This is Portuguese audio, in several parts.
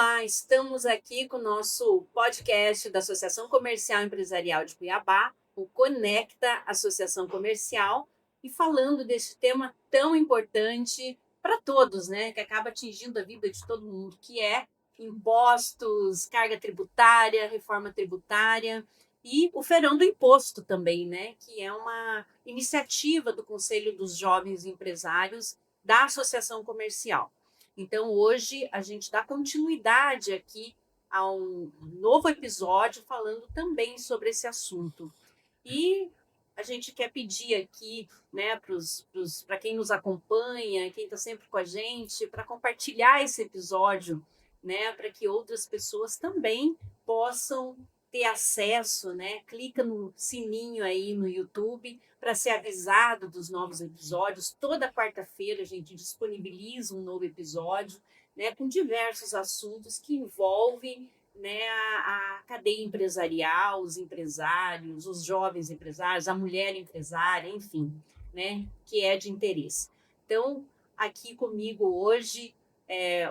Olá, estamos aqui com o nosso podcast da Associação Comercial e Empresarial de Cuiabá, o Conecta Associação Comercial, e falando desse tema tão importante para todos, né, que acaba atingindo a vida de todo mundo, que é impostos, carga tributária, reforma tributária e o Feirão do Imposto também, né, que é uma iniciativa do Conselho dos Jovens Empresários da Associação Comercial. Então, hoje, a gente dá continuidade aqui a um novo episódio falando também sobre esse assunto. E a gente quer pedir aqui, né, para quem nos acompanha, quem está sempre com a gente, para compartilhar esse episódio, né, para que outras pessoas também possam ter acesso, né? Clica no sininho aí no YouTube para ser avisado dos novos episódios. Toda quarta-feira a gente disponibiliza um novo episódio, né, com diversos assuntos que envolvem, né, a cadeia empresarial, os empresários, os jovens empresários, a mulher empresária, enfim, né, que é de interesse. Então, aqui comigo hoje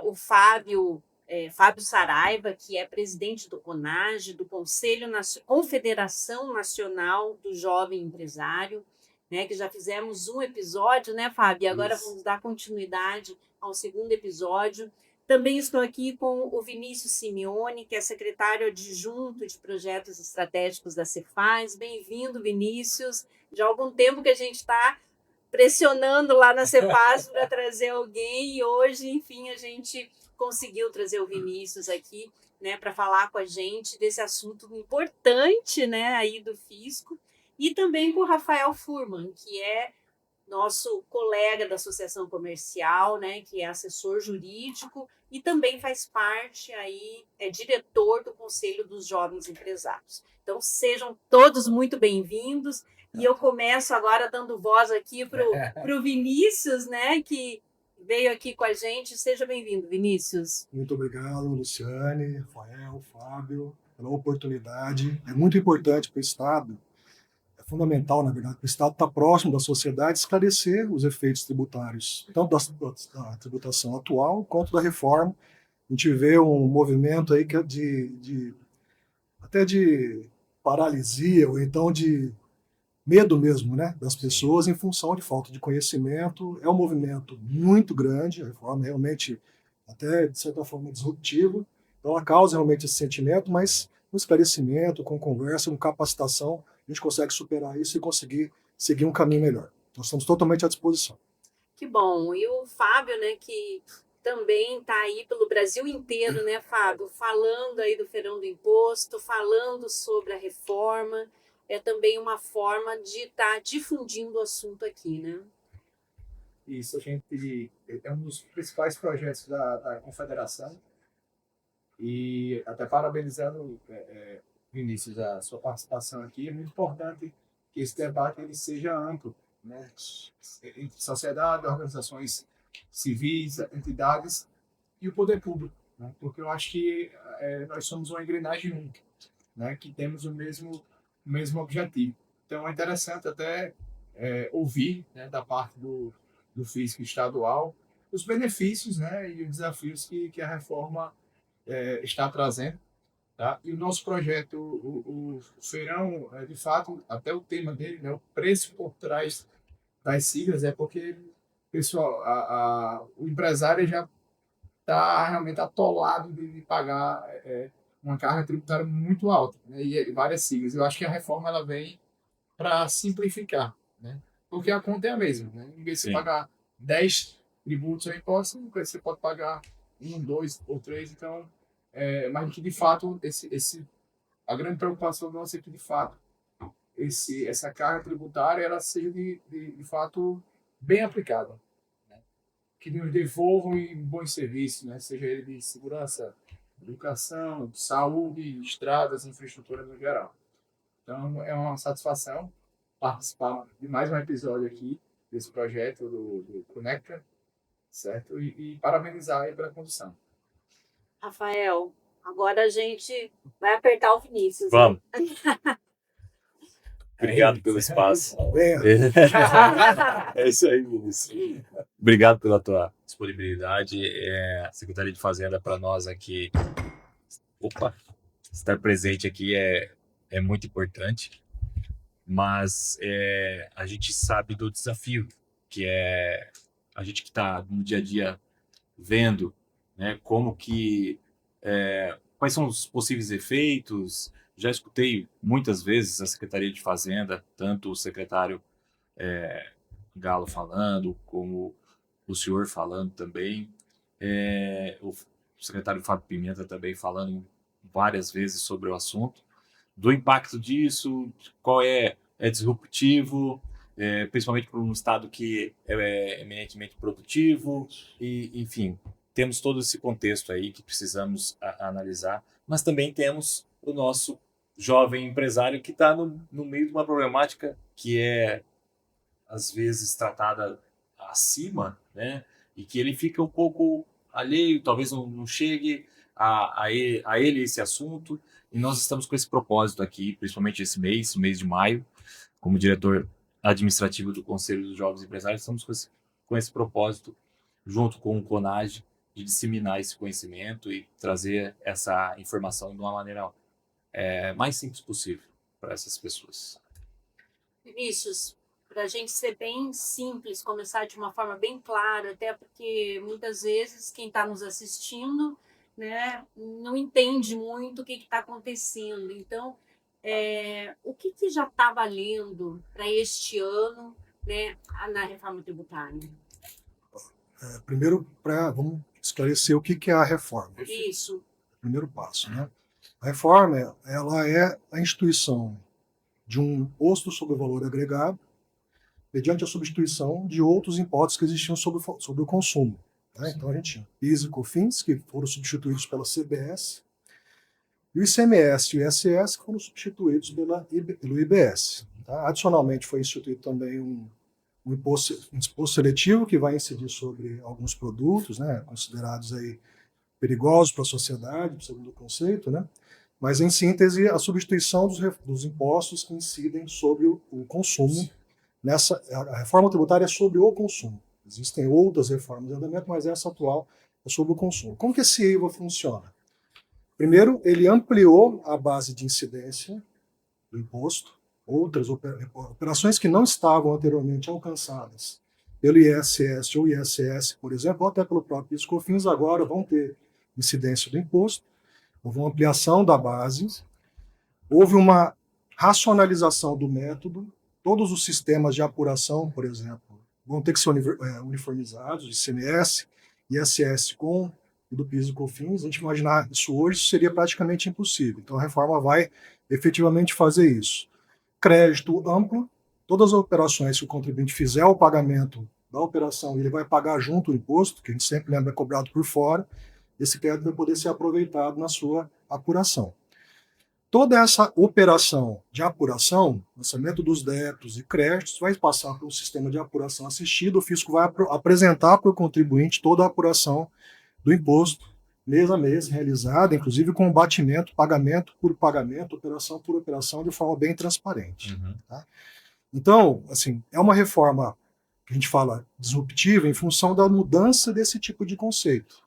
o Fábio Saraiva, que é presidente do CONAGE, do Confederação Nacional do Jovem Empresário, né, que já fizemos um episódio, né, Fábio? E agora vamos dar continuidade ao segundo episódio. Também estou aqui com o Vinícius Simeone, que é secretário adjunto de projetos estratégicos da Cefaz. Bem-vindo, Vinícius. Já há algum tempo que a gente está pressionando lá na Cefaz para trazer alguém e hoje, enfim, a gente conseguiu trazer o Vinícius aqui, né, para falar com a gente desse assunto importante, né, aí do fisco, e também com o Rafael Furman, que é nosso colega da Associação Comercial, né, que é assessor jurídico e também faz parte aí, é diretor do Conselho dos Jovens Empresários. Então, sejam todos muito bem-vindos. E eu começo agora dando voz aqui para o Vinícius, né, que veio aqui com a gente. Seja bem-vindo, Vinícius. Muito obrigado, Luciane, Rafael, Fábio, pela oportunidade. É muito importante para o Estado, é fundamental, na verdade, para o Estado estar próximo da sociedade, esclarecer os efeitos tributários, tanto da tributação atual quanto da reforma. A gente vê um movimento aí que é até de paralisia, ou então de medo mesmo, né, das pessoas em função de falta de conhecimento. É um movimento muito grande, a reforma realmente até de certa forma disruptiva, então ela causa realmente esse sentimento, mas com esclarecimento, com conversa, com capacitação, a gente consegue superar isso e conseguir seguir um caminho melhor. Nós estamos totalmente à disposição. Que bom. E o Fábio, né, que também está aí pelo Brasil inteiro, né, Fábio, falando aí do Feirão do Imposto, falando sobre a reforma, é também uma forma de estar difundindo o assunto aqui, né? Isso, a gente é um dos principais projetos da Confederação e até parabenizando, Vinícius, a sua participação aqui. É muito importante que esse debate ele seja amplo, né? Entre sociedade, organizações civis, entidades e o poder público, né? Porque eu acho que nós somos uma engrenagem única, né? Que temos o mesmo objetivo. Então é interessante até ouvir, né, da parte do fisco estadual os benefícios, né, e os desafios que a reforma está trazendo. Tá? E o nosso projeto, o Feirão, de fato, até o tema dele, né, o preço por trás das siglas, é porque, pessoal, o empresário já está realmente atolado de pagar uma carga tributária muito alta, né, e várias siglas. Eu acho que a reforma ela vem para simplificar, né? Porque a conta é a mesma, né? Em vez de você pagar 10 tributos ou impostos, você pode pagar um, dois ou três. Então, mas que de fato a grande preocupação nossa é que de fato essa carga tributária ela seja de fato bem aplicada, né? Que nos devolvam em bons serviços, né? Seja ele de segurança, educação, saúde, estradas, infraestrutura no geral. Então, é uma satisfação participar de mais um episódio aqui desse projeto do Conecta, certo? E parabenizar aí pela condução. Rafael, agora a gente vai apertar o Vinícius. Vamos. Obrigado pelo espaço. Venha. É isso aí, Vinícius. Obrigado pela tua disponibilidade. A Secretaria de Fazenda, para nós aqui, estar presente aqui é muito importante, mas a gente sabe do desafio, que é a gente que está no dia a dia vendo, né, como que quais são os possíveis efeitos. Já escutei muitas vezes a Secretaria de Fazenda, tanto o secretário Galo falando, como o senhor falando também, o secretário Fábio Pimenta também falando várias vezes sobre o assunto, do impacto disso, qual é disruptivo, principalmente para um estado que é eminentemente produtivo, e, enfim, temos todo esse contexto aí que precisamos analisar, mas também temos o nosso jovem empresário que está no meio de uma problemática que é, às vezes, tratada acima, né? E que ele fica um pouco alheio, talvez não chegue a ele esse assunto, e nós estamos com esse propósito aqui, principalmente esse mês, o mês de maio, como diretor administrativo do Conselho dos Jovens Empresários, estamos com esse propósito, junto com o CONAGE, de disseminar esse conhecimento e trazer essa informação de uma maneira mais simples possível para essas pessoas. Vinícius, para a gente ser bem simples, começar de uma forma bem clara, até porque muitas vezes quem está nos assistindo, né, não entende muito o que está acontecendo. Então, o que já está valendo para este ano, né, na reforma tributária? Primeiro, vamos esclarecer o que é a reforma. Isso. Primeiro passo, né? A reforma, ela é a instituição de um imposto sobre o valor agregado mediante a substituição de outros impostos que existiam sobre o consumo. Né? Então a gente tinha PIS e COFINS, que foram substituídos pela CBS, e o ICMS e o ISS, que foram substituídos pelo IBS. Tá? Adicionalmente foi instituído também um imposto seletivo, que vai incidir sobre alguns produtos, né, considerados aí perigosos para a sociedade, segundo o conceito, né? Mas, em síntese, a substituição dos impostos que incidem sobre o consumo. A reforma tributária é sobre o consumo. Existem outras reformas de andamento, mas essa atual é sobre o consumo. Como que esse IVA funciona? Primeiro, ele ampliou a base de incidência do imposto. Outras operações que não estavam anteriormente alcançadas pelo ISS ou ISS, por exemplo, ou até pelo próprio PIS/COFINS, agora vão ter incidência do imposto. Houve uma ampliação da base, houve uma racionalização do método, todos os sistemas de apuração, por exemplo, vão ter que ser uniformizados, ICMS, ISS com o do PIS e COFINS. A gente imaginar isso hoje seria praticamente impossível. Então a reforma vai efetivamente fazer isso. Crédito amplo, todas as operações que o contribuinte fizer o pagamento da operação, ele vai pagar junto o imposto, que a gente sempre lembra é cobrado por fora. Esse crédito vai poder ser aproveitado na sua apuração. Toda essa operação de apuração, lançamento dos débitos e créditos, vai passar pelo sistema de apuração assistido. O fisco vai apresentar para o contribuinte toda a apuração do imposto, mês a mês, realizada, inclusive com batimento, pagamento por pagamento, operação por operação, de forma bem transparente. Uhum. Tá? Então, assim, é uma reforma que a gente fala disruptiva em função da mudança desse tipo de conceito.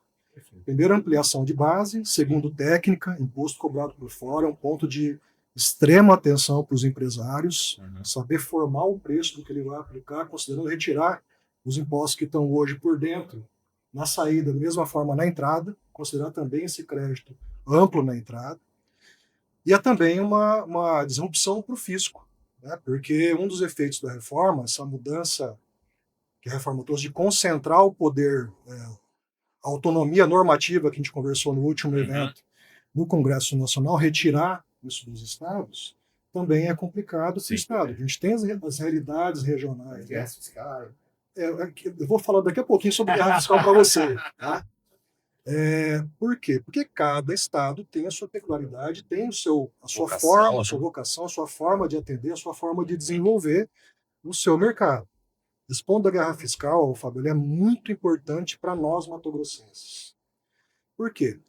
Primeiro, ampliação de base. Segundo, técnica, imposto cobrado por fora, é um ponto de extrema atenção para os empresários, saber formar o preço do que ele vai aplicar, considerando retirar os impostos que estão hoje por dentro, na saída, da mesma forma na entrada, considerar também esse crédito amplo na entrada. E é também uma disrupção para o fisco, né? Porque um dos efeitos da reforma, essa mudança que a reforma trouxe de concentrar o poder, a autonomia normativa que a gente conversou no último evento no Congresso Nacional, retirar isso dos estados, também é complicado para o estado. A gente tem as realidades regionais. Guerra fiscal. Eu vou falar daqui a pouquinho sobre guerra fiscal para você. Tá? Por quê? Porque cada estado tem a sua peculiaridade, tem a sua forma, a sua vocação, a sua forma de atender, a sua forma de desenvolver o seu mercado. Esse ponto da guerra fiscal, Fábio, ele é muito importante para nós matogrossenses. Por quê?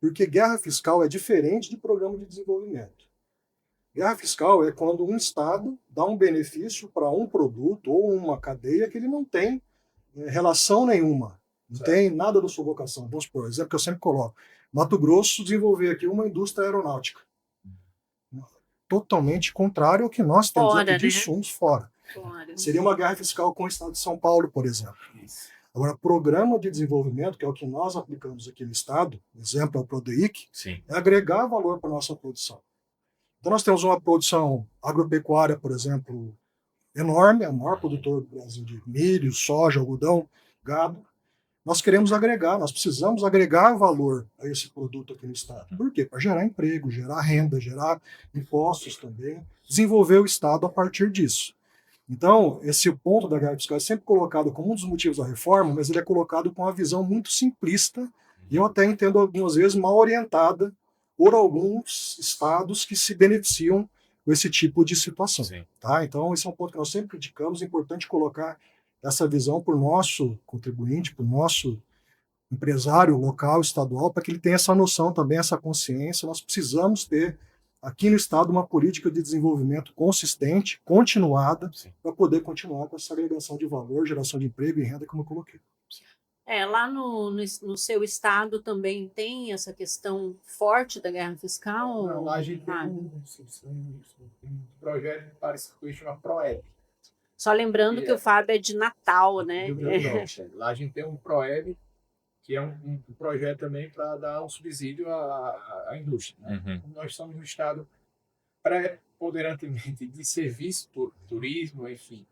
Porque guerra fiscal é diferente de programa de desenvolvimento. Guerra fiscal é quando um Estado dá um benefício para um produto ou uma cadeia que ele não tem relação nenhuma, não tem nada da sua vocação. Vamos supor, exemplo que eu sempre coloco. Mato Grosso desenvolver aqui uma indústria aeronáutica. Totalmente contrário ao que nós temos Fora, aqui de né? insumos fora. Fora. Seria uma guerra fiscal com o Estado de São Paulo, por exemplo. Agora, programa de desenvolvimento, que é o que nós aplicamos aqui no Estado, exemplo é o PRODEIC, Sim. é agregar valor para a nossa produção. Então, nós temos uma produção agropecuária, por exemplo, enorme, a maior produtora do Brasil de milho, soja, algodão, gado. Nós queremos agregar, nós precisamos agregar valor a esse produto aqui no Estado. Por quê? Para gerar emprego, gerar renda, gerar impostos também, desenvolver o Estado a partir disso. Então, esse ponto da guerra fiscal é sempre colocado como um dos motivos da reforma, mas ele é colocado com uma visão muito simplista, e eu até entendo algumas vezes mal orientada por alguns estados que se beneficiam com esse tipo de situação. Tá? Então, esse é um ponto que nós sempre criticamos, é importante colocar essa visão para o nosso contribuinte, para o nosso empresário local, estadual, para que ele tenha essa noção também, essa consciência. Nós precisamos ter aqui no Estado uma política de desenvolvimento consistente, continuada, para poder continuar com essa agregação de valor, geração de emprego e renda, como eu coloquei. Lá no seu estado também tem essa questão forte da guerra fiscal? Não, lá a gente tem um projeto parecido com isso, chama PROEB. Só lembrando que o Fábio é de Natal, né? Rio Grande do Norte. Lá a gente tem um PROEB, que é um projeto também para dar um subsídio à indústria. Né? Nós somos um estado preponderantemente de serviço, turismo, enfim,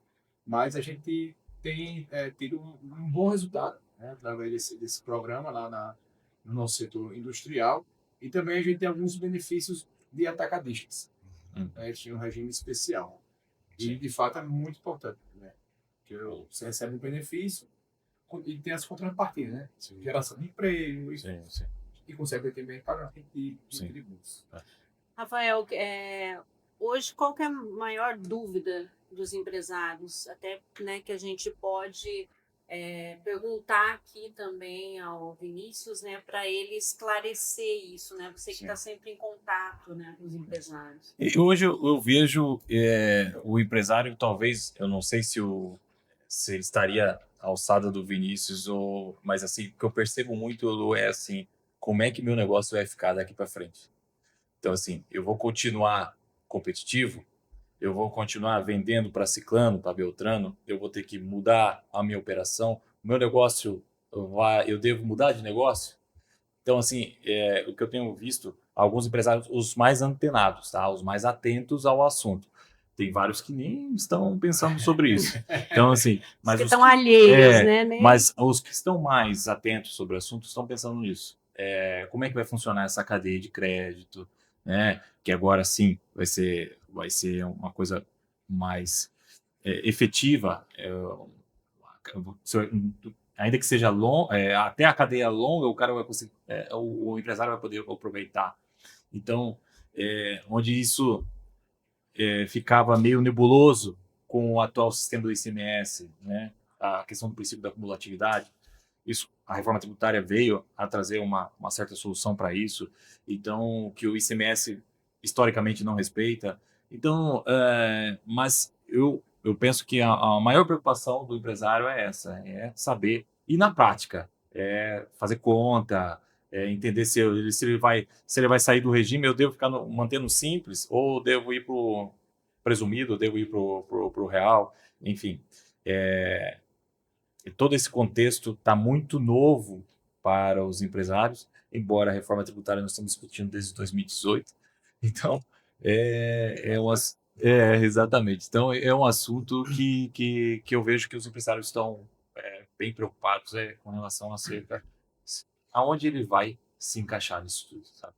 mas a gente tem tido um bom resultado, né, através desse programa lá no nosso setor industrial, e também a gente tem alguns benefícios de atacadistas. Né? Eles tinham um regime especial. E, de fato, é muito importante, né? Porque você recebe um benefício e tem as contrapartidas, né? Geração de emprego, isso, e consequentemente pagamento de tributos. Rafael, hoje qual que é a maior dúvida dos empresários? Até, né, que a gente pode perguntar aqui também ao Vinícius, né, para ele esclarecer isso, né? Você que está sempre em contato, né, com os empresários. E hoje eu vejo o empresário, talvez, eu não sei se ele estaria à alçada do Vinícius, mas assim, o que eu percebo muito é assim, como é que meu negócio vai ficar daqui para frente? Então, assim, eu vou continuar competitivo, eu vou continuar vendendo para ciclano, para beltrano, eu vou ter que mudar a minha operação, o meu negócio, eu devo mudar de negócio? Então, assim, o que eu tenho visto, alguns empresários, os mais antenados, tá? Os mais atentos ao assunto. Tem vários que nem estão pensando sobre isso. Então, assim, mas os que estão alheios, né? Mas os que estão mais atentos sobre o assunto estão pensando nisso. Como é que vai funcionar essa cadeia de crédito, né? Que agora sim vai ser uma coisa mais efetiva. Ainda que seja longo, até a cadeia longa, o cara vai conseguir, o empresário vai poder aproveitar. Então, onde isso ficava meio nebuloso com o atual sistema do ICMS, né? A questão do princípio da cumulatividade, a reforma tributária veio a trazer uma certa solução para isso. Então, que o ICMS historicamente não respeita. Então, mas eu penso que a maior preocupação do empresário é essa, é saber, e na prática, fazer conta, entender se ele vai sair do regime, eu devo ficar mantendo simples, ou devo ir para o presumido, ou devo ir para o real, enfim. Todo esse contexto está muito novo para os empresários, embora a reforma tributária nós estamos discutindo desde 2018. Então, exatamente. Então, é um assunto que eu vejo que os empresários estão bem preocupados com relação aonde ele vai se encaixar nisso tudo, sabe?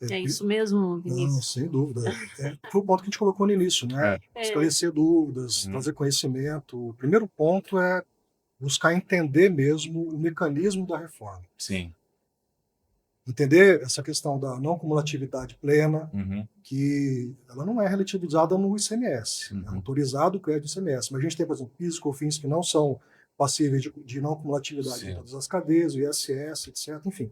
É isso mesmo, Vinícius? Não, sem dúvida. Foi o ponto que a gente colocou no início, né? Esclarecer dúvidas, trazer conhecimento. O primeiro ponto é buscar entender mesmo o mecanismo da reforma. Sim. Entender essa questão da não cumulatividade plena, que ela não é relativizada no ICMS. É autorizado o crédito do ICMS. Mas a gente tem, por exemplo, PIS e COFINS que não são passíveis de não cumulatividade em todas as cadeias, o ISS, etc. Enfim.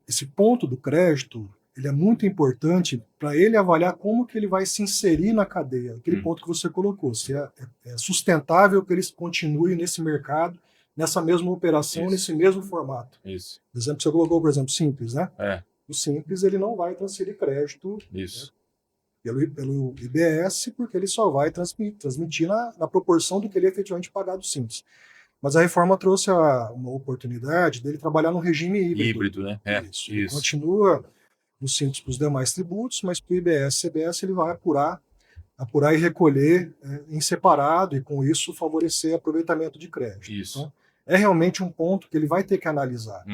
Esse ponto do crédito, ele é muito importante para ele avaliar como que ele vai se inserir na cadeia, aquele ponto que você colocou, se é sustentável que ele continue nesse mercado, nessa mesma operação, nesse mesmo formato. Isso. O exemplo que você colocou, por exemplo, Simples, né? O Simples, ele não vai transferir crédito, né, pelo IBS, porque ele só vai transmitir na proporção do que ele efetivamente pagar do Simples. Mas a reforma trouxe uma oportunidade dele trabalhar no regime híbrido. Né? Isso. Ele continua no Simples para os demais tributos, mas para o IBS e CBS ele vai apurar e recolher em separado, e com isso favorecer aproveitamento de crédito. Isso. Então, é realmente um ponto que ele vai ter que analisar.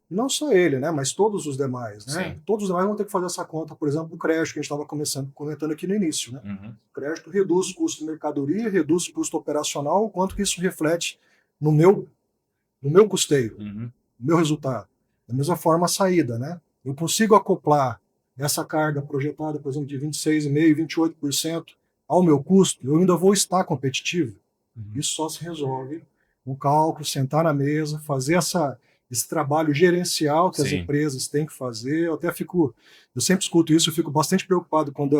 Não só ele, né, mas todos os demais. Né? Todos os demais vão ter que fazer essa conta, por exemplo, do crédito que a gente estava comentando aqui no início. Né? O crédito reduz o custo de mercadoria, reduz o custo operacional, o quanto que isso reflete no meu custeio, no meu resultado. Da mesma forma, a saída. Né? Eu consigo acoplar essa carga projetada, por exemplo, de 26,5%, 28% ao meu custo, eu ainda vou estar competitivo. Isso só se resolve com cálculo, sentar na mesa, fazer esse trabalho gerencial que as empresas têm que fazer. Eu sempre escuto isso, eu fico bastante preocupado quando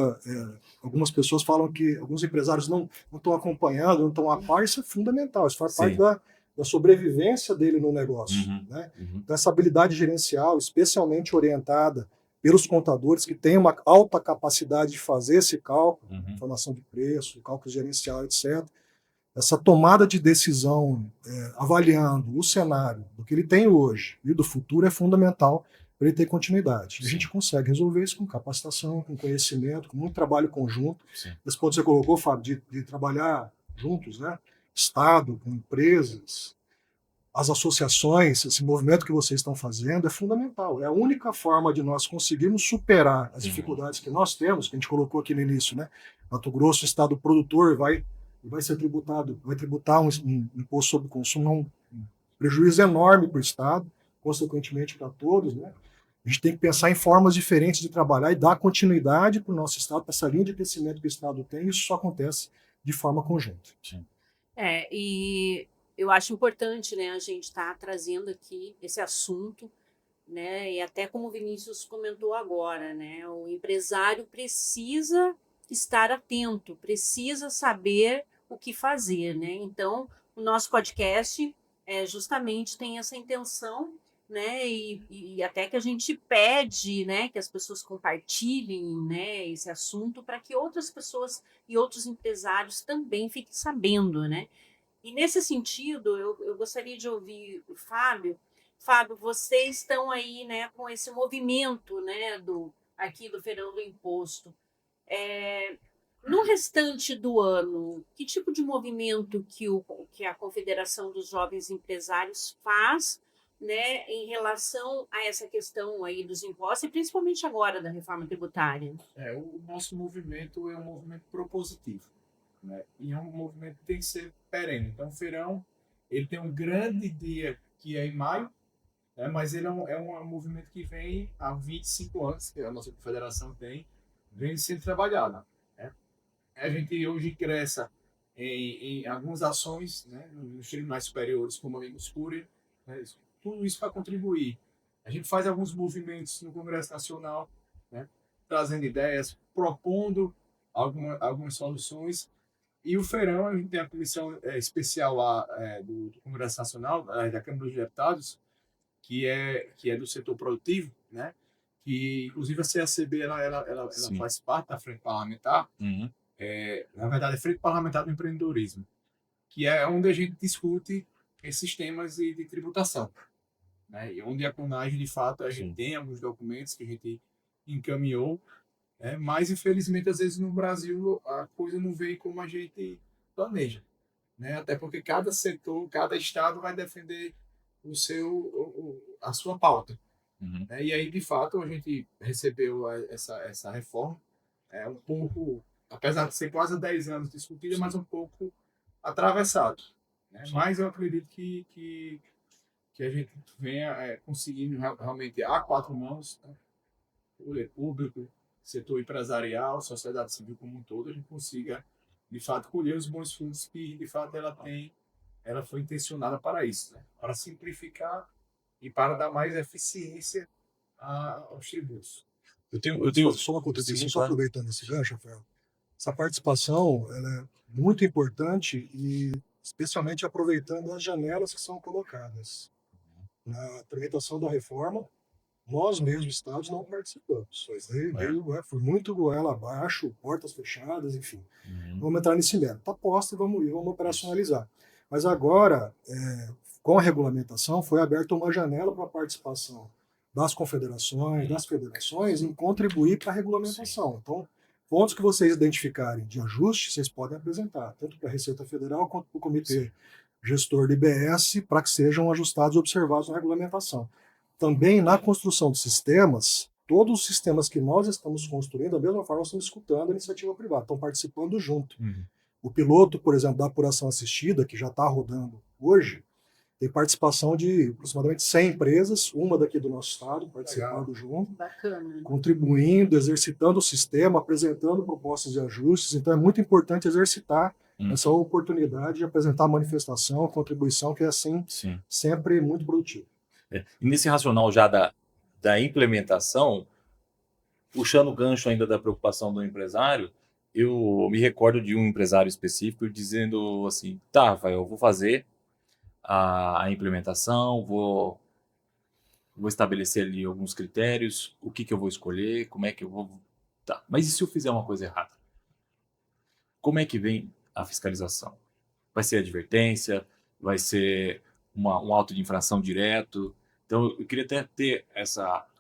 algumas pessoas falam que alguns empresários não estão acompanhando, não estão a par. Isso é fundamental, isso faz parte da sobrevivência dele no negócio. Né? Então, essa habilidade gerencial, especialmente orientada pelos contadores que têm uma alta capacidade de fazer esse cálculo, informação de preço, cálculo gerencial, etc., essa tomada de decisão, avaliando o cenário do que ele tem hoje e do futuro, é fundamental para ele ter continuidade. A gente consegue resolver isso com capacitação, com conhecimento, com muito trabalho conjunto. Esse ponto que você colocou, Fábio, de trabalhar juntos, né? Estado, com empresas, as associações, esse movimento que vocês estão fazendo é fundamental. É a única forma de nós conseguirmos superar as dificuldades que nós temos, que a gente colocou aqui no início, né? Mato Grosso, estado produtor, vai tributar um imposto sobre consumo, um prejuízo enorme para o Estado, consequentemente para todos. Né? A gente tem que pensar em formas diferentes de trabalhar e dar continuidade para o nosso Estado, para essa linha de crescimento que o Estado tem, e isso só acontece de forma conjunta. E eu acho importante, né, a gente estar trazendo aqui esse assunto, né, e até como o Vinícius comentou agora, né, o empresário precisa estar atento, precisa saber o que fazer, né? Então, o nosso podcast justamente tem essa intenção, né? E até que a gente pede, né, que as pessoas compartilhem, né, esse assunto para que outras pessoas e outros empresários também fiquem sabendo, né? E nesse sentido, eu gostaria de ouvir o Fábio. Fábio, vocês estão aí, né, com esse movimento, né, aqui do Feirão do Imposto. No restante do ano, que tipo de movimento que a Confederação dos Jovens Empresários faz, né, em relação a essa questão aí dos impostos, e principalmente agora da reforma tributária? O nosso movimento é um movimento propositivo, né? E é um movimento que tem que ser perene. Então, o feirão, ele tem um grande dia que é em maio, né? Mas ele é um movimento que vem há 25 anos, que a nossa confederação vem sendo trabalhada. Né? A gente hoje ingressa em algumas ações, né, nos tribunais superiores, como Amigos Curiae, né, tudo isso para contribuir. A gente faz alguns movimentos no Congresso Nacional, né, trazendo ideias, propondo algumas soluções. E o feirão, a gente tem a comissão especial lá do Congresso Nacional, da Câmara dos Deputados, que é do setor produtivo, né? Que inclusive a CACB ela faz parte da frente parlamentar. Na verdade, é Frente Parlamentar do Empreendedorismo, que é onde a gente discute esses temas de tributação, né? E onde a CONAGE, de fato, a gente tem alguns documentos que a gente encaminhou, mas infelizmente às vezes no Brasil a coisa não vem como a gente planeja, né? Até porque cada setor, cada estado vai defender a sua pauta. Né? E aí, de fato, a gente recebeu essa reforma, um pouco, apesar de ser quase 10 anos discutida, mas um pouco atravessado. Né? Mas eu acredito que a gente venha conseguindo realmente a quatro mãos, né? O poder público, setor empresarial, sociedade civil como um todo, a gente consiga, de fato, colher os bons frutos que, de fato, ela foi intencionada para isso, né? Para simplificar e para dar mais eficiência aos tributos. Eu tenho Só uma contribuição, sim, só claro. aproveitando esse gancho, Rafael. Essa participação ela é muito importante e especialmente aproveitando as janelas que são colocadas. Na tramitação da reforma, nós mesmos, estados, não participamos. Foi muito goela abaixo, portas fechadas, enfim. Uhum. Vamos entrar nesse mérito. Está posta e vamos operacionalizar. Mas agora, com a regulamentação, foi aberta uma janela para a participação das confederações, das federações, em contribuir para a regulamentação. Então, pontos que vocês identificarem de ajuste, vocês podem apresentar, tanto para a Receita Federal quanto para o Comitê Gestor do IBS, para que sejam ajustados e observados na regulamentação. Também na construção de sistemas, todos os sistemas que nós estamos construindo, da mesma forma, estamos escutando a iniciativa privada, estão participando junto. Uhum. O piloto, por exemplo, da apuração assistida, que já está rodando hoje, tem participação de aproximadamente 100 empresas, uma daqui do nosso estado, participando junto, Bacana. contribuindo, exercitando o sistema, apresentando propostas de ajustes. Então é muito importante exercitar essa oportunidade de apresentar a manifestação, a contribuição, que é assim, Sim. sempre muito produtivo. E nesse racional já da implementação, puxando o gancho ainda da preocupação do empresário, eu me recordo de um empresário específico dizendo assim, tá, Rafael, eu vou fazer a implementação, vou estabelecer ali alguns critérios, o que eu vou escolher, como é que eu vou... Tá, mas e se eu fizer uma coisa errada? Como é que vem a fiscalização? Vai ser advertência? Vai ser um auto de infração direto? Então, eu queria até ter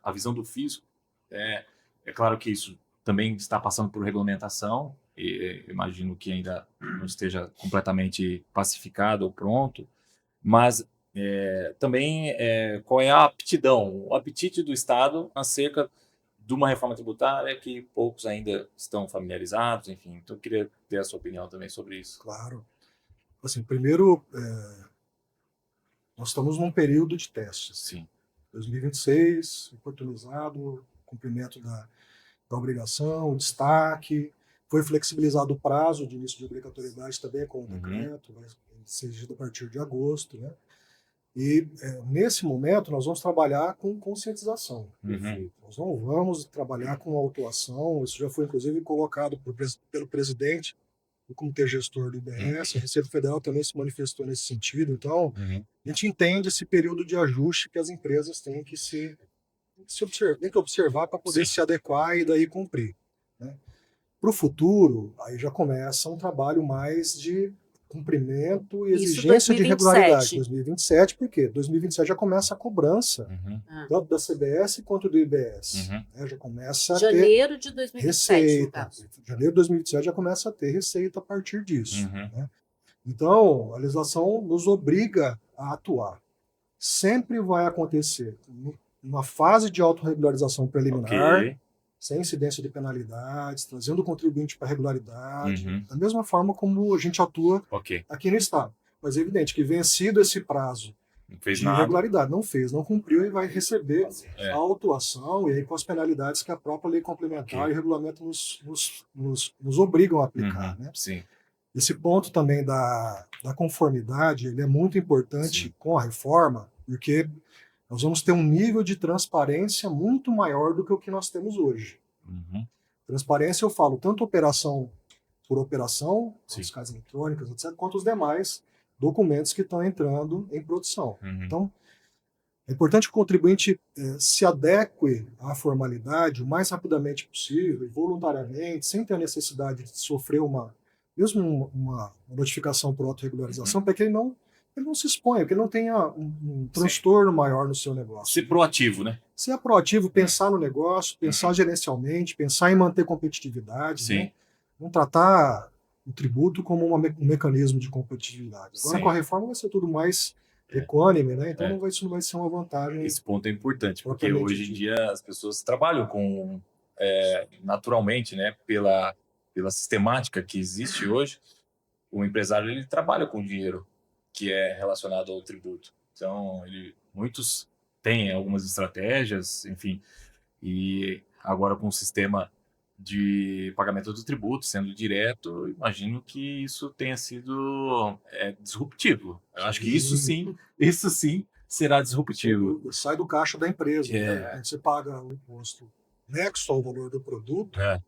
a visão do fisco. É claro que isso também está passando por regulamentação, e imagino que ainda não esteja completamente pacificado ou pronto, mas também qual é a aptidão, o apetite do Estado acerca de uma reforma tributária que poucos ainda estão familiarizados, enfim. Então, eu queria ter a sua opinião também sobre isso. Claro. Assim, primeiro, nós estamos num período de testes. Sim. 2026, oportunizado, cumprimento da obrigação, destaque, foi flexibilizado o prazo de início de obrigatoriedade também com o decreto, vai ser exigido a partir de agosto, né? E nesse momento nós vamos trabalhar com conscientização. Nós não vamos trabalhar com autuação, isso já foi inclusive colocado pelo presidente do Comitê Gestor do IBS, a Receita Federal também se manifestou nesse sentido. Então, a gente entende esse período de ajuste que as empresas têm que observar para poder se adequar e daí cumprir, né? Para o futuro, aí já começa um trabalho mais de cumprimento e exigência de regularidade. 2027, por quê? 2027 já começa a cobrança, tanto da CBS quanto do IBS. Né? Já começa a ter janeiro de 2027, receita. Janeiro de 2027 já começa a ter receita a partir disso. Né? Então, a legislação nos obriga a atuar. Sempre vai acontecer uma fase de autorregularização preliminar, sem incidência de penalidades, trazendo o contribuinte para a regularidade, da mesma forma como a gente atua aqui no Estado. Mas é evidente que vencido esse prazo de regularidade, não cumpriu e vai receber a autuação e aí com as penalidades que a própria lei complementar e o regulamento nos obrigam a aplicar. Né? Sim. Esse ponto também da conformidade ele é muito importante com a reforma, porque nós vamos ter um nível de transparência muito maior do que o que nós temos hoje. Transparência eu falo tanto operação por operação, fiscais eletrônicas, etc., quanto os demais documentos que estão entrando em produção. Então, é importante que o contribuinte se adeque à formalidade o mais rapidamente possível, voluntariamente, sem ter a necessidade de sofrer mesmo uma notificação por autorregularização, para que ele não se exponha, que ele não tenha um transtorno maior no seu negócio. Ser proativo, né? Ser proativo, pensar no negócio, pensar gerencialmente, pensar em manter competitividade, né? Não tratar o tributo como um mecanismo de competitividade. Agora, com a reforma, vai ser tudo mais econômico, né? Então, isso não vai ser uma vantagem. Esse ponto é importante, porque hoje em dia as pessoas trabalham com, naturalmente, né? Pela sistemática que existe hoje, o empresário ele trabalha com dinheiro que é relacionado ao tributo. Então, muitos têm algumas estratégias, enfim, e agora com o sistema de pagamento do tributo sendo direto, imagino que isso tenha sido disruptivo. Eu acho que isso sim será disruptivo. Sai do caixa da empresa, né? Você paga o imposto nexo ao valor do produto, É.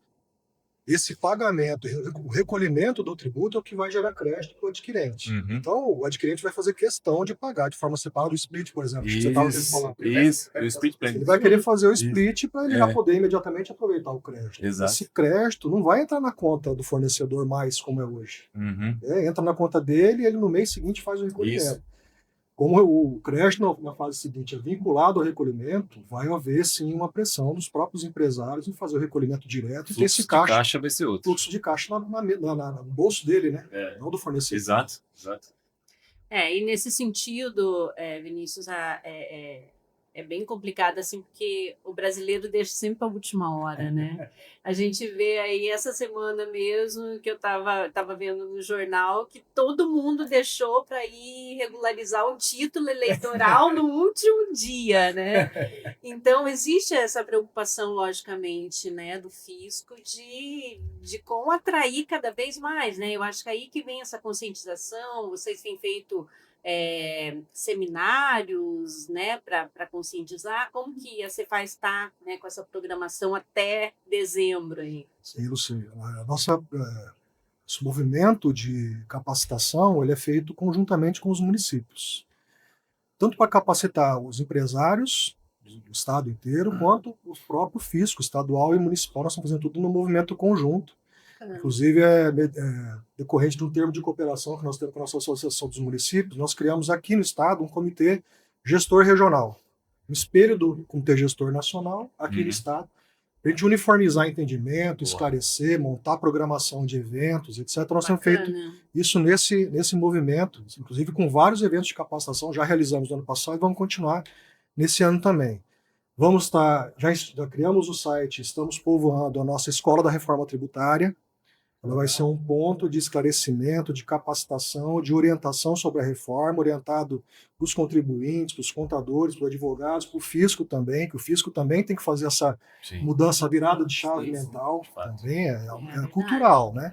esse pagamento, o recolhimento do tributo é o que vai gerar crédito para o adquirente. Uhum. Então, o adquirente vai fazer questão de pagar de forma separada o split, por exemplo. Que você estava querendo falar. Isso, o split Ele payment. vai querer fazer o Isso. split para ele É. já poder imediatamente aproveitar o crédito. Exato. Esse crédito não vai entrar na conta do fornecedor mais como é hoje. Uhum. Entra na conta dele e ele no mês seguinte faz o recolhimento. Isso. Como o crédito na fase seguinte é vinculado ao recolhimento, vai haver sim uma pressão dos próprios empresários em fazer o recolhimento direto e ter esse Fluxo de caixa vai ser outro. fluxo de caixa no bolso dele, né? É. Não do fornecedor. Exato. E nesse sentido, Vinícius, é bem complicado, assim, porque o brasileiro deixa sempre para a última hora, né? A gente vê aí essa semana mesmo, que eu tava vendo no jornal, que todo mundo deixou para ir regularizar o título eleitoral no último dia, né? Então, existe essa preocupação, logicamente, né, do fisco de como atrair cada vez mais, né? Eu acho que aí que vem essa conscientização, vocês têm feito seminários, né, para conscientizar. Como que a Cefaz está, né, com essa programação até dezembro aí? Sim, Luciano. Esse movimento de capacitação ele é feito conjuntamente com os municípios. Tanto para capacitar os empresários do estado inteiro, quanto o próprio fisco estadual e municipal. Nós estamos fazendo tudo no movimento conjunto. Inclusive, decorrente de um termo de cooperação que nós temos com a nossa Associação dos Municípios, nós criamos aqui no Estado um comitê gestor regional, um espelho do comitê gestor nacional aqui no Estado, para a gente uniformizar entendimento, esclarecer, montar programação de eventos, etc. Nós temos feito isso nesse movimento, inclusive com vários eventos de capacitação, já realizamos no ano passado e vamos continuar nesse ano também. Já criamos o site, estamos povoando a nossa Escola da Reforma Tributária. Ela vai ser um ponto de esclarecimento, de capacitação, de orientação sobre a reforma, orientado para os contribuintes, para os contadores, para os advogados, para o fisco também, que o fisco também tem que fazer essa mudança, a virada de chave mental, também é cultural, né?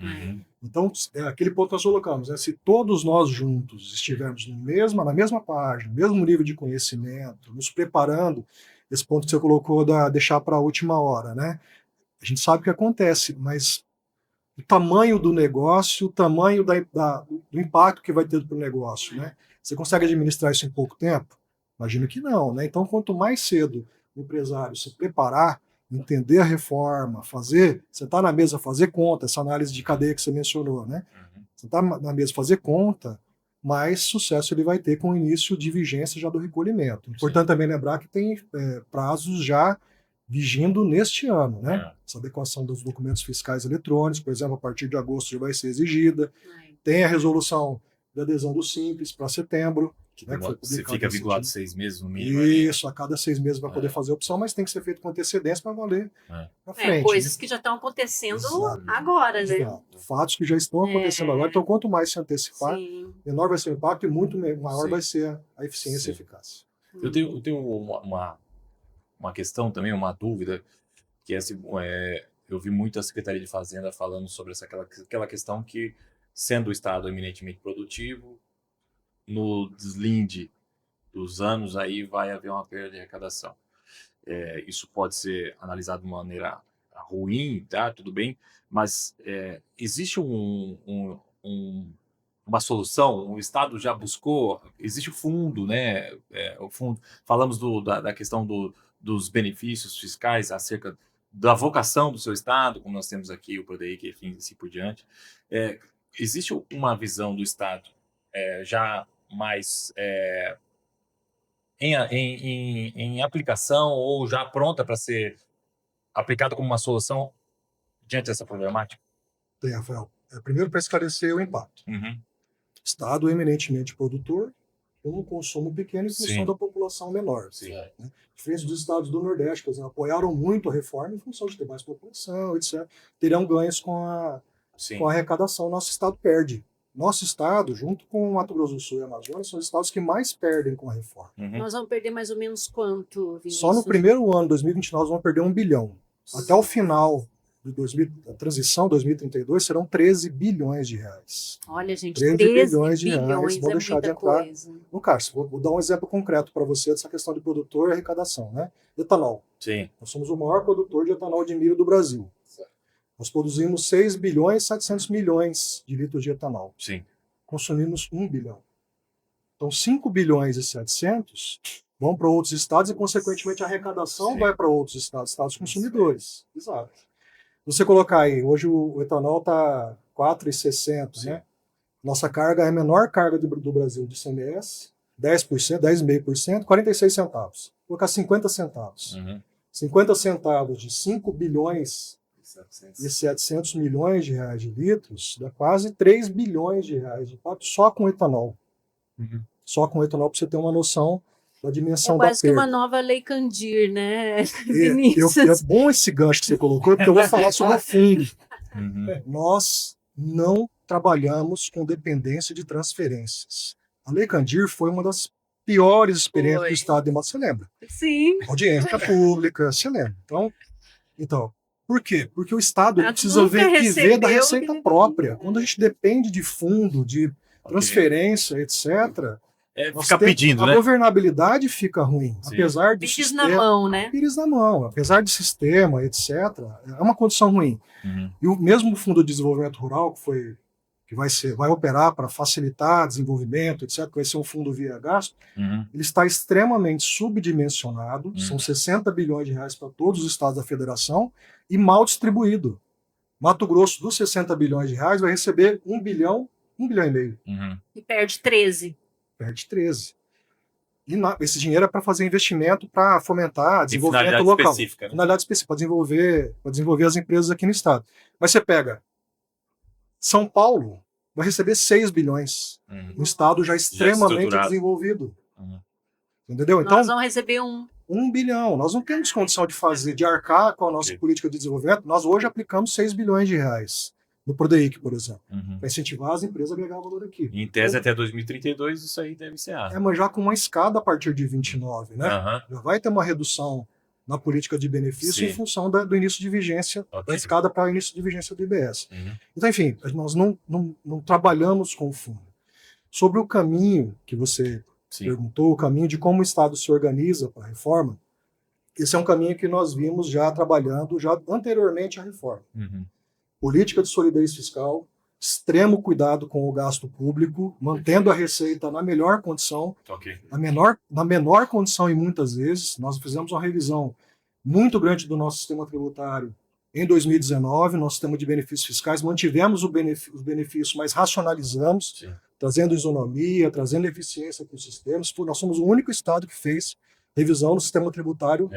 Então, aquele ponto que nós colocamos, né? Se todos nós juntos estivermos na mesma página, no mesmo nível de conhecimento, nos preparando, esse ponto que você colocou deixar para a última hora, né? A gente sabe o que acontece, mas o tamanho do negócio, o tamanho do impacto que vai ter para o negócio, né? Você consegue administrar isso em pouco tempo? Imagino que não, né? Então, quanto mais cedo o empresário se preparar, entender a reforma, sentar na mesa, fazer conta, essa análise de cadeia que você mencionou, né? Sentar na mesa, fazer conta, mais sucesso ele vai ter com o início de vigência já do recolhimento. Importante também lembrar que tem prazos já vigindo neste ano, né? Essa adequação dos documentos fiscais eletrônicos, por exemplo, a partir de agosto já vai ser exigida. Tem a resolução de adesão do Simples para setembro. Né, você fica vinculado 6 meses no mínimo. Isso, a cada 6 meses vai poder fazer a opção, mas tem que ser feito com antecedência para valer na frente. Coisas que já estão acontecendo agora, né? Exato. Fatos que já estão acontecendo agora. Então, quanto mais se antecipar, menor vai ser o impacto e muito maior vai ser a eficiência e a eficácia. Eu tenho uma questão também, uma dúvida, que eu vi muito a Secretaria de Fazenda falando sobre aquela questão que, sendo o Estado eminentemente produtivo, no deslinde dos anos aí vai haver uma perda de arrecadação. Isso pode ser analisado de maneira ruim, tá? Tudo bem, mas existe uma solução, o Estado já buscou, existe o fundo, né? O fundo, falamos da questão dos benefícios fiscais acerca da vocação do seu Estado, como nós temos aqui o PRODEIC, enfim, e assim por diante. Existe uma visão do Estado já mais em aplicação ou já pronta para ser aplicada como uma solução diante dessa problemática? Tem, Rafael. Primeiro, para esclarecer o impacto. Estado eminentemente produtor, com um consumo pequeno em função da população menor. Né? Diferente dos estados do Nordeste, por exemplo, apoiaram muito a reforma em função de ter mais população, etc. Terão ganhos com a arrecadação. Nosso estado perde. Nosso estado, junto com o Mato Grosso do Sul e Amazonas, são os estados que mais perdem com a reforma. Nós vamos perder mais ou menos quanto, Vinícius? Só no primeiro ano, 2029, nós vamos perder 1 bilhão. Até o final a transição 2032 serão 13 bilhões de reais. Olha, gente, 13 13 bilhões de reais, bilhões vão é deixar de muita entrar coisa. no caixa. Vou dar um exemplo concreto para você dessa questão de produtor e arrecadação, né? Etanol. Sim. Nós somos o maior produtor de etanol de milho do Brasil. Nós produzimos 6 bilhões e 700 milhões de litros de etanol. Sim. Consumimos 1 bilhão. Então, 5 bilhões e 700 vão para outros estados e, consequentemente, a arrecadação Sim. vai para outros estados consumidores. Exato. Se você colocar aí, hoje o etanol está 4,60, né? Nossa carga é a menor carga do Brasil de ICMS, 10%, 10,5%, 46 centavos. Vou colocar 50 centavos. 50 centavos de 5 bilhões e 700 milhões de reais de litros, dá quase 3 bilhões de reais de impacto só com etanol. Só com etanol, para você ter uma noção da dimensão da perda. É quase que uma nova Lei Candir, né, É Vinícius? bom esse gancho que você colocou, porque eu vou falar sobre o fundo. Nós não trabalhamos com dependência de transferências. A Lei Candir foi uma das piores experiências do Estado de Mato. Você lembra? Sim. Audiência pública, você lembra? Então, por quê? Porque o Estado precisa nunca viver da recebeu receita própria. Quando a gente depende de fundo, de transferência, etc., fica pedindo, né? A governabilidade fica ruim. Sim. Apesar de Pires na mão, né? Pires na mão. Apesar de sistema, etc., é uma condição ruim. E o mesmo Fundo de Desenvolvimento Rural, que vai operar para facilitar desenvolvimento, etc., que vai ser um fundo via gasto, ele está extremamente subdimensionado, são 60 bilhões de reais para todos os estados da federação, e mal distribuído. Mato Grosso, dos 60 bilhões de reais, vai receber 1 bilhão e meio. E perde 13. Perde 13. E esse dinheiro é para fazer investimento, para fomentar desenvolvimento finalidade local. Específica, né? Finalidade específica, para desenvolver as empresas aqui no estado. Mas você pega São Paulo, vai receber 6 bilhões. Um estado já extremamente desenvolvido. Entendeu? Então, nós vamos receber 1 bilhão. Nós não temos condição de arcar com a nossa política de desenvolvimento. Nós hoje aplicamos 6 bilhões de reais no Prodeic, por exemplo, para incentivar as empresas a agregar valor aqui. Em tese, até 2032, isso aí deve ser mas já com uma escada a partir de 29, né? Já vai ter uma redução na política de benefício em função do início de vigência, da escada para o início de vigência do IBS. Então, enfim, nós não trabalhamos com o fundo. Sobre o caminho que você perguntou, o caminho de como o Estado se organiza para a reforma, esse é um caminho que nós vimos já trabalhando já anteriormente à reforma. Política de solidez fiscal, extremo cuidado com o gasto público, mantendo a receita na melhor condição, na menor condição e muitas vezes. Nós fizemos uma revisão muito grande do nosso sistema tributário em 2019, nosso sistema de benefícios fiscais, mantivemos os benefícios, mas racionalizamos, trazendo isonomia, trazendo eficiência para os sistemas. Nós somos o único estado que fez revisão no sistema tributário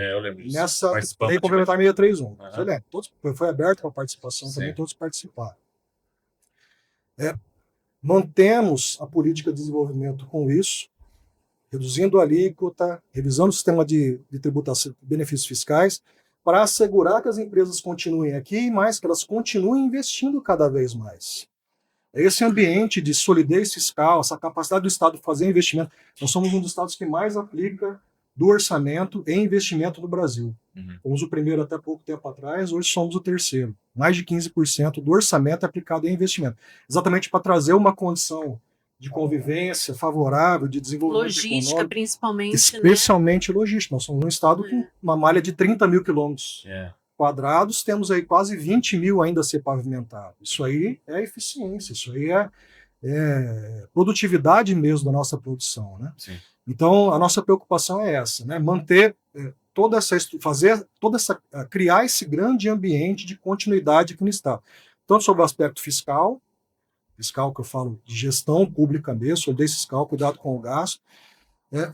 nessa Lei Complementar 631. Foi aberto para participação também, todos participaram. Mantemos a política de desenvolvimento com isso, reduzindo a alíquota, revisando o sistema de tributação de benefícios fiscais, para assegurar que as empresas continuem aqui, mas que elas continuem investindo cada vez mais. Esse ambiente de solidez fiscal, essa capacidade do Estado de fazer investimento, nós somos um dos estados que mais aplica do orçamento em investimento no Brasil. Fomos o primeiro até pouco tempo atrás, hoje somos o terceiro. Mais de 15% do orçamento é aplicado em investimento. Exatamente para trazer uma condição de convivência favorável, de desenvolvimento logística, econômico, principalmente, especialmente logística. Nós somos um estado com uma malha de 30 mil quilômetros quadrados, temos aí quase 20 mil ainda a ser pavimentado. Isso aí é eficiência, isso aí é produtividade mesmo da nossa produção, né? Então, a nossa preocupação é essa, né? Manter criar esse grande ambiente de continuidade aqui no Estado. Tanto sobre o aspecto fiscal que eu falo de gestão pública mesmo, solidez fiscal, cuidado com o gasto,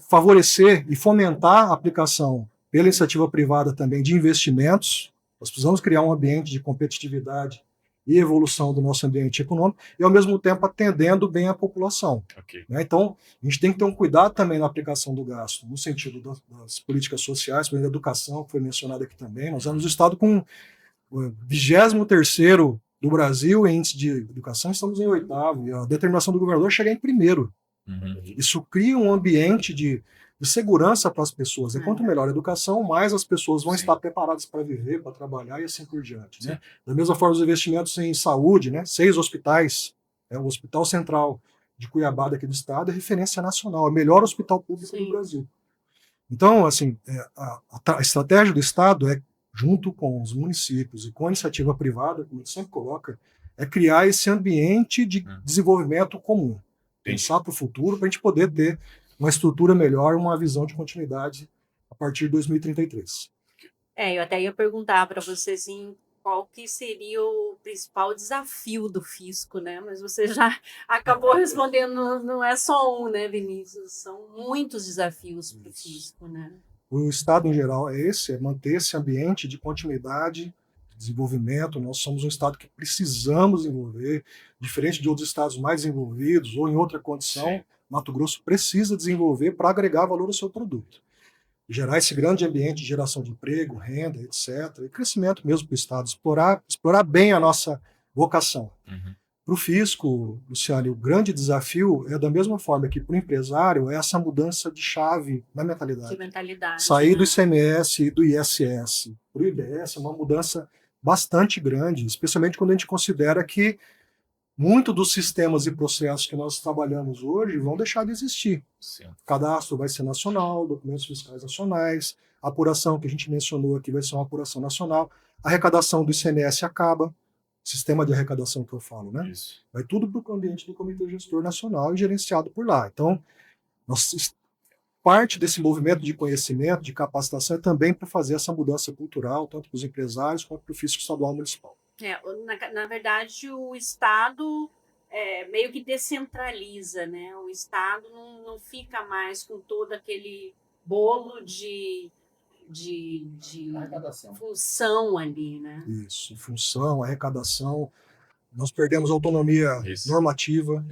favorecer e fomentar a aplicação pela iniciativa privada também de investimentos. Nós precisamos criar um ambiente de competitividade e evolução do nosso ambiente econômico, e ao mesmo tempo atendendo bem a população. Né? Então, a gente tem que ter um cuidado também na aplicação do gasto, no sentido das políticas sociais, por exemplo, da educação, que foi mencionado aqui também. Nós somos o estado com o 23º do Brasil em índice de educação, estamos em 8º, e a determinação do governador é chegar em 1º. Isso cria um ambiente de de segurança para as pessoas. Quanto melhor a educação, mais as pessoas vão estar preparadas para viver, para trabalhar e assim por diante. Né? Da mesma forma, os investimentos em saúde, né? 6 hospitais, o Hospital Central de Cuiabá, daqui do estado, é referência nacional, é o melhor hospital público do Brasil. Então, assim, a estratégia do Estado é, junto com os municípios e com a iniciativa privada, como a gente sempre coloca, é criar esse ambiente de desenvolvimento comum. Pensar para o futuro, para a gente poder ter uma estrutura melhor, uma visão de continuidade a partir de 2033. Eu até ia perguntar para você, assim, qual que seria o principal desafio do fisco, né? Mas você já acabou respondendo, não é só um, né, Vinícius? São muitos desafios para o fisco, né? O Estado, em geral, é manter esse ambiente de continuidade, de desenvolvimento. Nós somos um Estado que precisamos desenvolver, diferente de outros estados mais desenvolvidos ou em outra condição, Mato Grosso precisa desenvolver para agregar valor ao seu produto. Gerar esse grande ambiente de geração de emprego, renda, etc. E crescimento mesmo para o Estado, explorar bem a nossa vocação. Para o fisco, Luciane, o grande desafio é da mesma forma que para o empresário é essa mudança de chave na mentalidade. Sair do ICMS e do ISS para o IBS é uma mudança bastante grande, especialmente quando a gente considera que muito dos sistemas e processos que nós trabalhamos hoje vão deixar de existir. Cadastro vai ser nacional, documentos fiscais nacionais, a apuração que a gente mencionou aqui vai ser uma apuração nacional, a arrecadação do ICMS acaba, sistema de arrecadação que eu falo, né? Vai tudo para o ambiente do Comitê Gestor Nacional e gerenciado por lá. Então, parte desse movimento de conhecimento, de capacitação, é também para fazer essa mudança cultural, tanto para os empresários quanto para o fisco estadual e municipal. Na verdade, o Estado meio que descentraliza, né? O Estado não fica mais com todo aquele bolo de função ali, né? Isso, função, arrecadação. Nós perdemos autonomia normativa.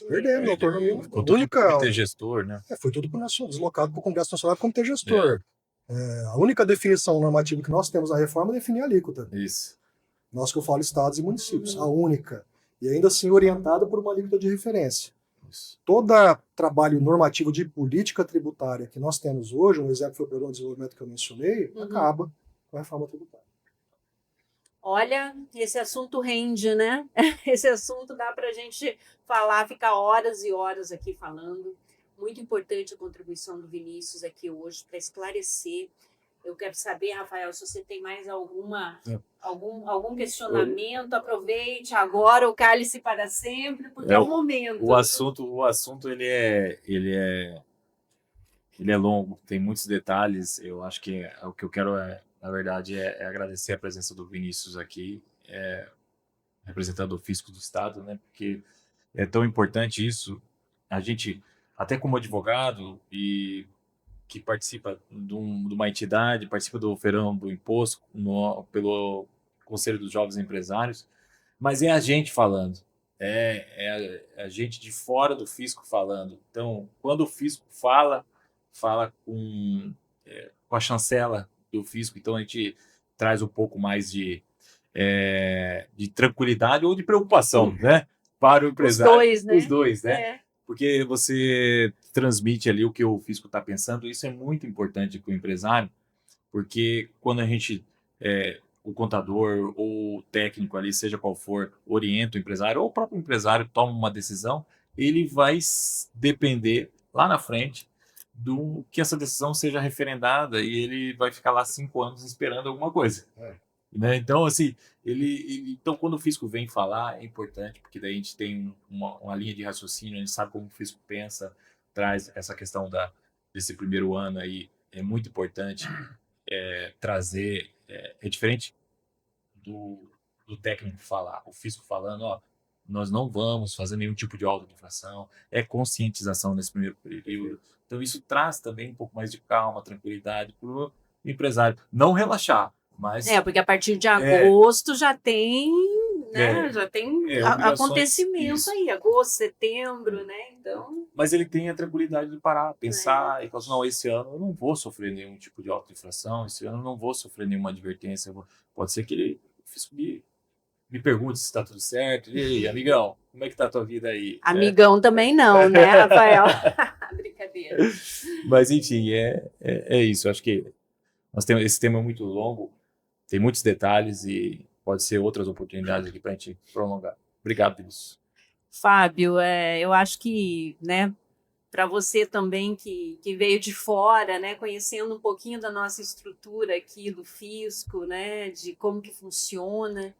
Perdemos a autonomia. Ficou tudo única, pro comitê gestor, né? Foi tudo deslocado para o Congresso Nacional como comitê gestor. A única definição normativa que nós temos na reforma é definir a alíquota. Nós que eu falo estados e municípios, a única. E ainda assim orientada por uma alíquota de referência. Todo trabalho normativo de política tributária que nós temos hoje, um exemplo foi o programa de desenvolvimento que eu mencionei, acaba com a reforma tributária. Olha, esse assunto rende, né? Esse assunto dá para a gente falar, ficar horas e horas aqui falando. Muito importante a contribuição do Vinícius aqui hoje para esclarecer. Eu quero saber, Rafael, se você tem mais algum questionamento, aproveite agora, o cálice para sempre, porque é o momento. O assunto ele é longo, tem muitos detalhes. Eu acho que o que eu quero na verdade, é agradecer a presença do Vinícius aqui, representando o fisco do Estado, né? Porque é tão importante isso. A gente, até como advogado e que participa de uma entidade, participa do feirão do imposto pelo Conselho dos Jovens Empresários, mas é a gente falando, é a gente de fora do fisco falando. Então, quando o fisco fala com a chancela do fisco, então a gente traz um pouco mais de tranquilidade ou de preocupação, né, para o empresário. Os dois, né? Porque você transmite ali o que o fisco está pensando. Isso é muito importante para o empresário, porque quando a gente, o contador ou o técnico ali, seja qual for, orienta o empresário, ou o próprio empresário toma uma decisão, ele vai depender lá na frente do que essa decisão seja referendada e ele vai ficar lá 5 anos esperando alguma coisa. Né? Então, assim, então, quando o fisco vem falar, é importante, porque daí a gente tem uma linha de raciocínio, a gente sabe como o fisco pensa, traz essa questão desse primeiro ano aí, é muito importante trazer, é diferente do técnico falar, o fisco falando, ó, nós não vamos fazer nenhum tipo de auto-infração, é conscientização nesse primeiro período. Então, isso traz também um pouco mais de calma, tranquilidade para o empresário. Não relaxar, mas... porque a partir de agosto já tem, né? Já tem acontecimento aí, agosto, setembro, né? Então... Mas ele tem a tranquilidade de parar, pensar e falar assim, não, esse ano eu não vou sofrer nenhum tipo de auto-infração, esse ano eu não vou sofrer nenhuma advertência. Pode ser que ele me pergunte se está tudo certo. E aí, amigão, como é que tá a tua vida aí? Amigão também não, né, Rafael? Brincadeira. brincadeira. Mas, enfim, é isso. Acho que esse tema é muito longo, tem muitos detalhes e pode ser outras oportunidades aqui para a gente prolongar. Obrigado, Vinícius. Fábio, eu acho que, né, para você também que veio de fora, né, conhecendo um pouquinho da nossa estrutura aqui do fisco, né, de como que funciona,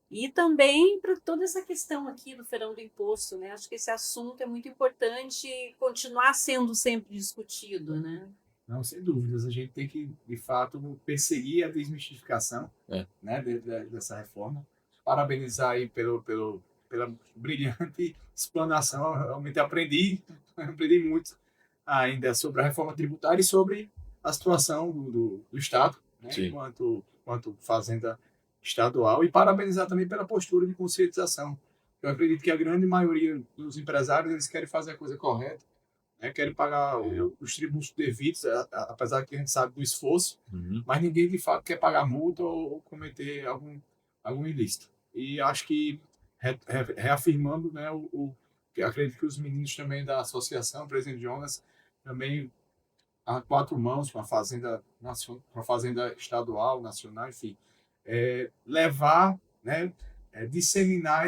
e também para toda essa questão aqui do Feirão do Imposto, né, acho que esse assunto é muito importante continuar sendo sempre discutido, né. Não, sem dúvidas. A gente tem que, de fato, perseguir a desmistificação né, dessa reforma. Parabenizar aí pela brilhante explanação. Eu realmente aprendi muito ainda sobre a reforma tributária e sobre a situação do Estado, né, enquanto fazenda estadual. E parabenizar também pela postura de conscientização. Eu acredito que a grande maioria dos empresários eles querem fazer a coisa correta, né, querem pagar os tributos devidos, apesar que a gente sabe do esforço, mas ninguém de fato quer pagar multa ou cometer algum ilícito. E acho que reafirmando, né, que acredito que os meninos também da associação, Presidente Jonas, também a quatro mãos com a fazenda com a fazenda estadual, nacional, enfim, levar, né, disseminar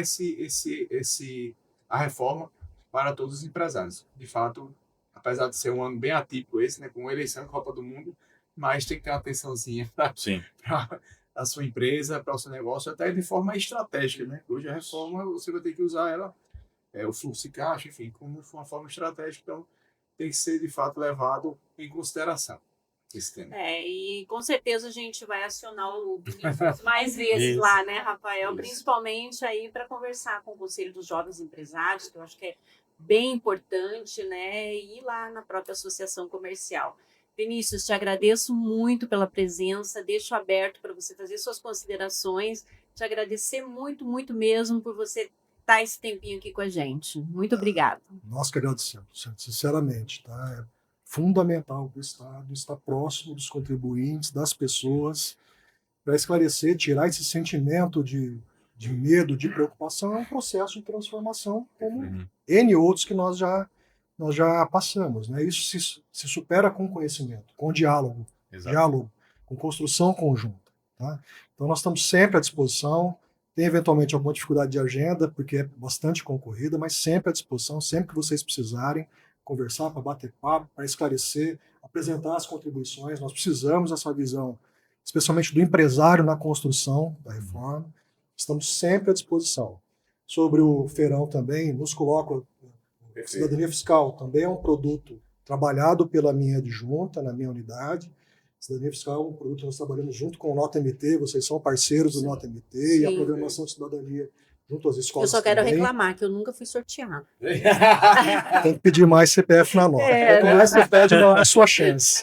a reforma para todos os empresários. De fato, apesar de ser um ano bem atípico esse, né, com eleição e Copa do Mundo, mas tem que ter uma atençãozinha para a sua empresa, para o seu negócio, até de forma estratégica, né? Hoje a reforma você vai ter que usar ela, o fluxo de caixa, enfim, como uma forma estratégica, então tem que ser de fato levado em consideração esse tema. E com certeza a gente vai acionar o Vinícius mais vezes lá, né, Rafael? Principalmente aí para conversar com o Conselho dos Jovens Empresários, que eu acho que é bem importante, né? E lá na própria Associação Comercial. Vinícius, te agradeço muito pela presença, deixo aberto para você fazer suas considerações, te agradecer muito, muito mesmo por você estar esse tempinho aqui com a gente. Muito obrigada. Nós que agradecemos, sinceramente, tá? É fundamental para o Estado estar próximo dos contribuintes, das pessoas, para esclarecer, tirar esse sentimento de medo, de preocupação. É um processo de transformação, como N outros que nós já passamos, né? Isso se supera com conhecimento, com diálogo, com construção conjunta, tá? Então nós estamos sempre à disposição. Tem eventualmente alguma dificuldade de agenda, porque é bastante concorrida, mas sempre à disposição, sempre que vocês precisarem conversar, para bater papo, para esclarecer, apresentar as contribuições. Nós precisamos dessa visão, especialmente do empresário na construção da reforma. Estamos sempre à disposição. Sobre o feirão também, nos coloca a cidadania fiscal, também é um produto trabalhado pela minha adjunta, na minha unidade. Cidadania fiscal é um produto que nós trabalhamos junto com o Nota MT, vocês são parceiros do Nota MT, e a programação de cidadania junto às escolas. Eu só quero reclamar que eu nunca fui sorteada. Tem que pedir mais CPF na nota. Quanto mais você pede, a sua chance.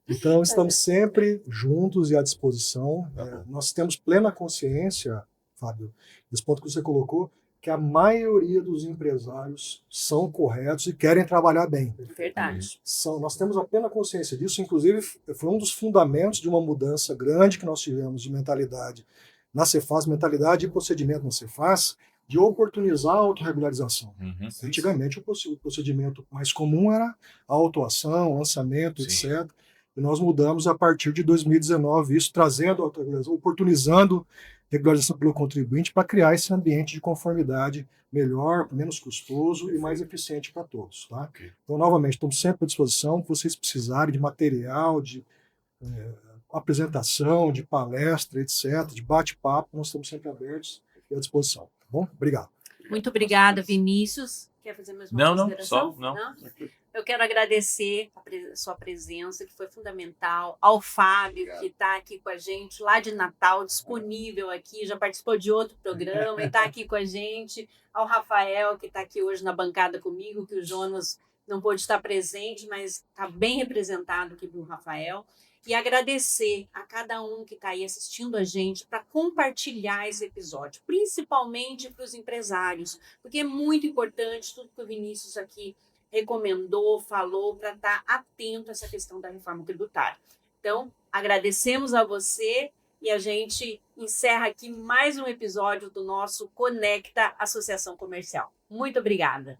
Então, estamos sempre juntos e à disposição. Nós temos plena consciência, Fábio, desse ponto que você colocou, que a maioria dos empresários são corretos e querem trabalhar bem. Verdade. Nós temos a plena consciência disso, inclusive foi um dos fundamentos de uma mudança grande que nós tivemos de mentalidade na Cefaz, mentalidade e procedimento na Cefaz, de oportunizar a autorregularização. Antigamente o procedimento mais comum era a autuação, lançamento, etc. E nós mudamos a partir de 2019 isso, trazendo a autorregularização, oportunizando regularização pelo contribuinte para criar esse ambiente de conformidade melhor, menos custoso e mais eficiente para todos. Tá? Então, novamente, estamos sempre à disposição, se vocês precisarem de material, de apresentação, de palestra, etc., de bate-papo, nós estamos sempre abertos e à disposição. Tá bom? Obrigado. Muito obrigada, Vinícius. Quer fazer mais uma consideração? Não. Eu quero agradecer a sua presença, que foi fundamental, ao Fábio, que está aqui com a gente lá de Natal, disponível aqui, já participou de outro programa e está aqui com a gente, ao Rafael, que está aqui hoje na bancada comigo, que o Jonas não pôde estar presente, mas está bem representado aqui do Rafael. E agradecer a cada um que está aí assistindo a gente para compartilhar esse episódio, principalmente para os empresários, porque é muito importante tudo que o Vinícius aqui recomendou, falou, para estar atento a essa questão da reforma tributária. Então, agradecemos a você e a gente encerra aqui mais um episódio do nosso Conecta Associação Comercial. Muito obrigada.